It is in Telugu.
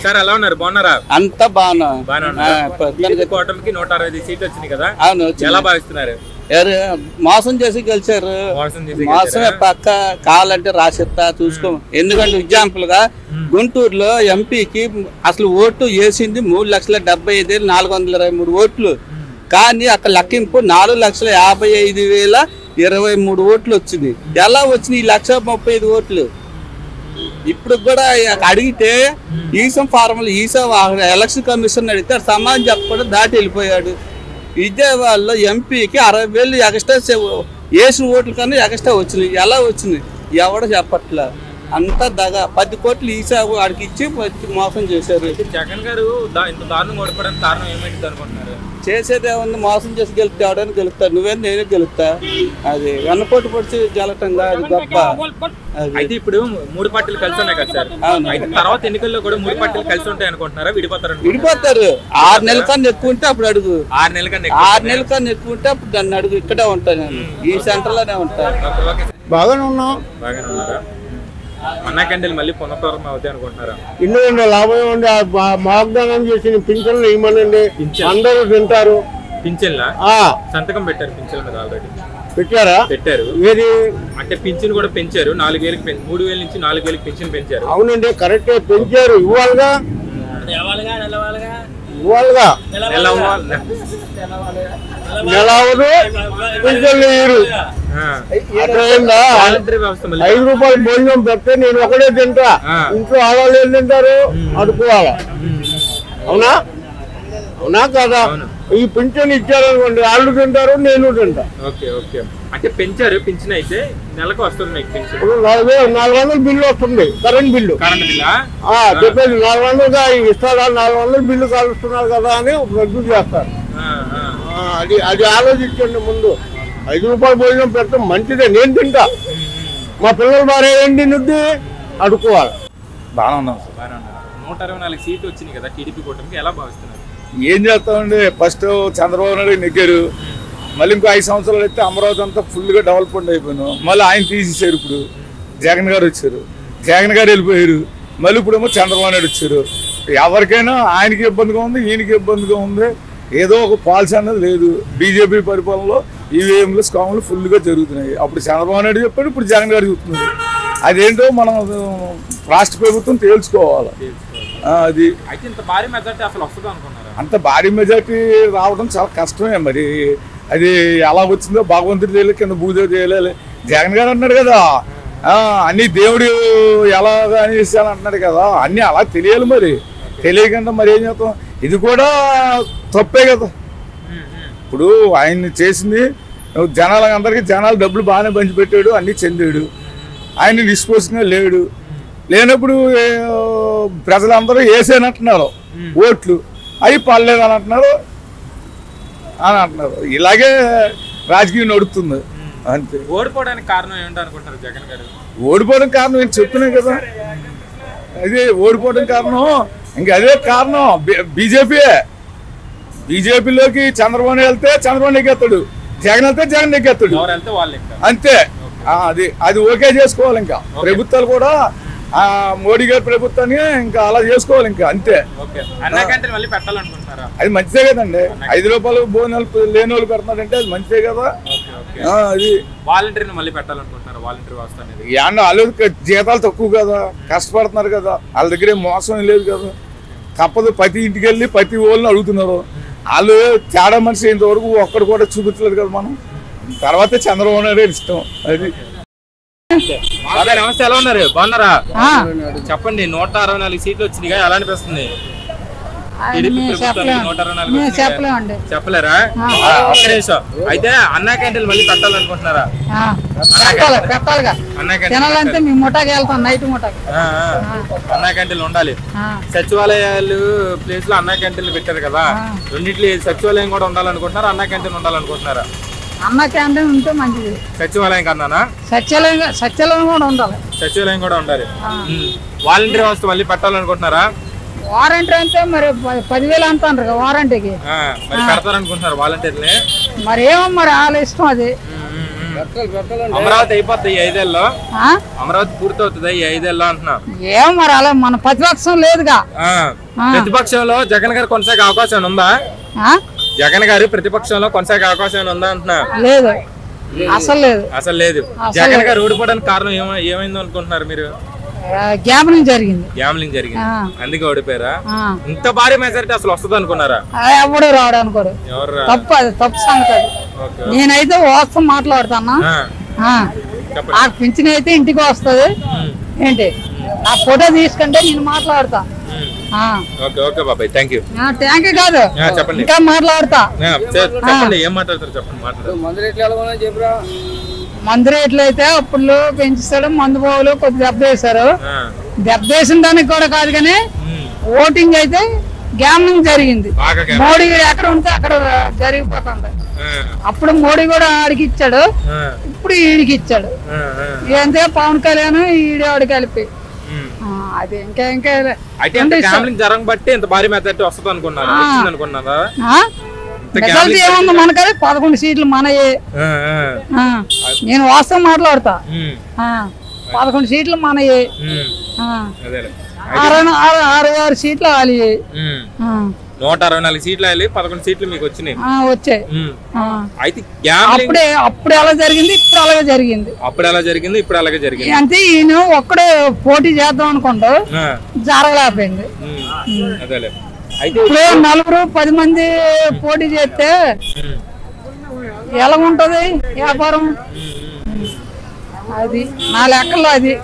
సార్ ఎలా ఉన్నారు? బాగున్నారా? అంతా బాగున్నా. కూటమికి 160 సీట్లు వచ్చినాయి కదా, ఎలా భావిస్తున్నారు? మోసం చేసి గెలిచారు. మోసమే పక్క. కావాలంటే రాసిస్తా చూసుకో. ఎందుకంటే ఎగ్జాంపుల్ గా గుంటూరులో ఎంపీకి అసలు ఓటు వేసింది 3,75,423 ఓట్లు. కానీ అక్కడ లెక్కింపు 4,55,023 ఓట్లు వచ్చింది. ఎలా వచ్చింది 1,35,000 ఓట్లు? ఇప్పుడు కూడా అడిగితే ఈసం ఫార్మల్ ఎలక్షన్ కమిషన్ అడిగితే సమాధానం చెప్పకుండా దాటి వెళ్ళిపోయాడు. విజయవాడలో ఎంపీకి 60,000 ఎక్స్ట్రా వేసిన ఓట్ల కన్నా ఎక్స్ట్రా వచ్చినాయి. ఎలా వచ్చింది ఎవడో చెప్పట్లా. అంతా దగా 10 కోట్లు ఈసా వాడికి ఇచ్చి మోసం చేశారు. జగన్ గారు ఇంత దారుణంగా ఓడిపోవడానికి కారణం ఏమైంది అనుకుంటున్నారు? చేసేది ఏమన్నా మోసం చేసి గెలిస్తే ఎవడైనా గెలుస్తా. నువ్వేం నేనే గెలుస్తా. అది వెన్నపోటు పొడిచి గెలటంగా అది గొప్ప. అయితే ఇప్పుడు 3 పార్టీలు కలిసి ఉన్నాయి కదా సార్, అయితే తర్వాత ఎన్నికల్లో కూడా 3 పార్టీలు కలిసి ఉంటాయి అనుకుంటున్నారా? విడిపోతారు? 6 నెలల కన్నా ఎక్కువ ఉంటే అప్పుడు అడుగు. 6 నెలల కన్నా ఎక్కువ ఉంటే అప్పుడు దాన్ని అడుగు. ఇక్కడే ఉంటాను నేను, ఈ సెంటర్ లోనే ఉంటాను. బాగానే ఉన్నాం. బాగానే ఉన్నారా? అన్నా క్యాంటీన్ మళ్ళీ పునఃప్రారంభం అవుతాయి అనుకుంటున్నారా? ఇల్లు లాభం ఉండి వాగ్దానం చేసిన పింఛన్లు ఇవ్వమనండి, అందరూ తింటారు. పింఛన్లా సంతకం పెట్టారు? పింఛన్ మీద ఆల్రెడీ పెట్టారు. ఏది అంటే పింఛన్ కూడా పెంచారు. 4,000 3,000 నుంచి 4,000 పింఛన్ పెంచారు. అవునండి, కరెక్టే పెంచారు. ఇవ్వాలిగా నెల అవదు, పింఛన్లు ఇయ్యరు. 5 రూపాయలు భోజనం పెడితే నేను ఒకటే తింటా, ఇంట్లో ఆడవాళ్ళు ఏం తింటారు? అడుకోవాలా. అవునా అవునా కదా? ఈ పింఛన్ ఇచ్చారనుకోండి, వాళ్ళు తింటారు, నేను తింటా. అంటే పెంచారు పింఛన్. అయితే నెలకు వస్తుంది మీకు పింఛన్ 400 బిల్లు వస్తుంది. కరెంట్ బిల్లు చెప్పేది 400గా ఇస్తారా? 400 బిల్లు కలుస్తున్నారు కదా అని రద్దు చేస్తారు. అది ఆలోచించండి ముందు. 5 రూపాయలు భోజనం పెడితే మంచిదే, నేను తింటా. మా పిల్లలు బాగా ఏంటి నుద్ది అడుకోవాలి. బాగా ఉన్నాం సార్. 124 సీట్లు వచ్చినాయి కదా టీడీపీ కూటమికి, ఎలా భావిస్తున్నారు? ఏం చేస్తామండి, ఫస్ట్ చంద్రబాబు నాయుడు నెగ్గారు. మళ్ళీ ఇంకో 5 సంవత్సరాలు అయితే అమరావతి అంతా ఫుల్గా డెవలప్మెంట్ అయిపోయినాం. మళ్ళీ ఆయన తీసేసారు. ఇప్పుడు జగన్ గారు వచ్చారు, జగన్ గారు వెళ్ళిపోయారు. మళ్ళీ ఇప్పుడేమో చంద్రబాబు నాయుడు వచ్చారు. ఎవరికైనా ఆయనకి ఇబ్బందిగా ఉంది, ఈయనకి ఇబ్బందిగా ఉంది. ఏదో ఒక పాలసీ అనేది లేదు. బీజేపీ పరిపాలనలో ఈవీఎంలు స్కామ్లు ఫుల్గా జరుగుతున్నాయి. అప్పుడు చంద్రబాబు నాయుడు చెప్పాడు, ఇప్పుడు జగన్ గారు చెప్తున్నారు. అదేంటో మనం రాష్ట్ర ప్రభుత్వం తేల్చుకోవాలి. అది అయితే ఇంత భారీ మెజార్టీ అసలు వస్తుంది అనుకున్నారు? అంత భారీ మెజార్టీ రావడం చాలా కష్టమే. మరి అది ఎలా వచ్చిందో భగవంతుడు తెలియదు, కింద భూదేవి తెలియాలి. జగన్ గారు అన్నాడు కదా, అన్ని దేవుడు ఎలాగా అనేసి అంటున్నాడు కదా, అన్ని అలా తెలియాలి. మరి తెలియకుండా మరి ఏం చేస్తాం? ఇది కూడా తప్పే కదా. ఇప్పుడు ఆయన చేసింది జనాలందరికీ, జనాలు డబ్బులు బాగానే పంచిపెట్టాడు, అన్నీ చెందాడు. ఆయన నిష్పోషంగా లేడు. లేనప్పుడు ప్రజలందరూ వేసేనంటున్నారు ఓట్లు, అవి పర్లేదు అని అంటున్నారు. ఇలాగే రాజకీయం నడుస్తుంది అంతే. ఓడిపోవడానికి కారణం ఏంటో అనుకుంటారు జగన్ గారు? ఓడిపోవడం కారణం నేను చెప్తున్నాను కదా, అదే ఓడిపోవడం కారణం. ఇంకా అదే కారణం బీజేపీలోకి చంద్రబాబు వెళ్తే చంద్రబాబు నెగ్గేస్తాడు, జగన్ వెళ్తే జగన్ నెగ్గేస్తాడు, అంతే. అది ఓకే చేసుకోవాలి. ఇంకా ప్రభుత్వాలు కూడా మోడీ గారి ప్రభుత్వాన్ని ఇంకా అలా చేసుకోవాలి, ఇంకా అంతే. అది మంచిదే కదండి. 5 రూపాయలు భోజనాలు లేని వాళ్ళు పెడుతున్నారంటే అది మంచిదే కదా. అది వాలంటీర్ని మళ్ళీ పెట్టాలనుకుంటున్నారు? వాలంటీర్ వ్యవస్థ అనేది వాళ్ళు జీతాలు తక్కువ కదా, కష్టపడుతున్నారు కదా, వాళ్ళ దగ్గర మోసం లేదు కదా. తప్పదు, ప్రతి ఇంటికి వెళ్ళి ప్రతి వాళ్ళని అడుగుతున్నారు. వాళ్ళు తేడా మనిషి ఇంతవరకు ఒక్కడు కూడా చూపించలేదు కదా. మనం తర్వాత చంద్రబాబు నాయుడు ఇష్టం. అది నమస్తే, ఎలా ఉన్నారు? బాగున్నారా? చెప్పండి, 164 సీట్లు వచ్చినాయి, ఎలా అనిపిస్తుంది? చెప్పలేరా? ఒక్క నిమిషం. అయితే అన్నా క్యాంటీన్ మళ్ళీ పెట్టాలనుకుంటున్నారా? అన్నా క్యాంటీన్లు ఉండాలి. సచివాలయాలు ప్లేస్ లో అన్నా క్యాంటీన్లు పెట్టారు కదా, రెండింటి సచివాలయం కూడా ఉండాలనుకుంటున్నారా? అన్నా క్యాంటీన్ ఉండాలనుకుంటున్నారా? అన్న క్యాంటీన్ ఉంటే మంచిది. సచివాలయం కన్నానా? సచివాలయం కూడా ఉండాలి. సచివాలయం కూడా ఉండాలి. వాలంటీర్ వ్యవస్థ మళ్ళీ పెట్టాలనుకుంటున్నారా? వారంటీ అంటే మరి 10,000 అంటారు వారంటీకి. మరి పెడతారనుకుంటున్నారు వాలంటీర్ని? మరి ఏమో మరి వాళ్ళ ఇష్టం అది. అమరావతి అయిపోతుంది ఈ 5 ఏళ్ళలో, ఆ? అమరావతి పూర్తి అవుతుంది ఈ 5 ఏళ్ళలో అంటున్నా. ఏం మరి అలా మన ప్రతిపక్షం లేదుగా. ప్రతిపక్షంలో జగన్ గారు కొనసాగే అవకాశం ఉందా? ఆ? జగన్ గారు ప్రతిపక్షంలో కొనసాగే అవకాశం ఉందా అంటున్నా. లేదు, అసలు లేదు. అసలు లేదు. జగన్ గారు ఓడిపోవడానికి కారణం ఏమైంది అనుకుంటున్నారు మీరు? గ్యాబ్లింగ్ జరిగింది. గ్యామ్లింగ్ జరిగింది, అందుకే ఓడిపోయారా? ఆ. ఇంత భారీ మెజారిటీ అసలు వస్తుంది అనుకున్నారా? ఎవడు రాడు అనుకోడు. ఎవరు తప్పు, అది తప్పు సంగతి అది. నేనైతే వాస్తవం మాట్లాడుతాను. నాకు పింఛన్ అయితే ఇంటికి వస్తుంది. ఏంటి నా ఫోటో తీసుకుంటే నేను మాట్లాడతా. ఓకే ఓకే బాబాయ్, థ్యాంక్ యూ. ట్యాంక్ కాదు, చెప్పండి, ఇంకా మాట్లాడతా. చెప్పండి, ఏం మాట్లాడతారు చెప్పండి, మాట్లాడు. మందు రేట్లు అయితే అప్పుడు పెంచుతాడు, మందు బావులు కొద్ది దెబ్బ వేశారు. దెబ్బ వేసిన దానికి కూడా కాదు కానీ ఓటింగ్ అయితే గ్యామ్లింగ్ జరిగింది. మోడీ ఎక్కడ ఉంటే అక్కడ జరిగిపోతుంది. అప్పుడు మోడీ కూడా ఆడికి ఇచ్చాడు, ఇప్పుడు ఈడికి ఇచ్చాడు. ఏంటే పవన్ కళ్యాణ్ ఈడి ఆడి కలిపి అది ఇంకా బట్టి ఇంత భారీ మెజారిటీ వస్తుంది అనుకున్నారా? రిజల్ట్ ఏముంది మనకది 11 సీట్లు మనయే. నేను వాస్తవం మాట్లాడతా. 11 సీట్లు మనయే, 66 సీట్లు ఆలి. 164 సీట్లు వెళ్ళి 11 సీట్లు మీకు వచ్చినాయి. వచ్చాయి. అయితే అప్పుడు ఎలా జరిగింది, ఇప్పుడు అలాగే జరిగింది. అప్పుడు ఎలా జరిగింది, ఇప్పుడు అలాగే జరిగింది. అంటే ఈయన ఒక్కడే పోటీ చేద్దాం అనుకుంటా, జరగలేకపోయింది. అదేలే. అయితే ఇప్పుడు 4-10 మంది పోటీ చేస్తే ఎలా ఉంటది వ్యాపారం? అది నా లెక్కల్లో అది.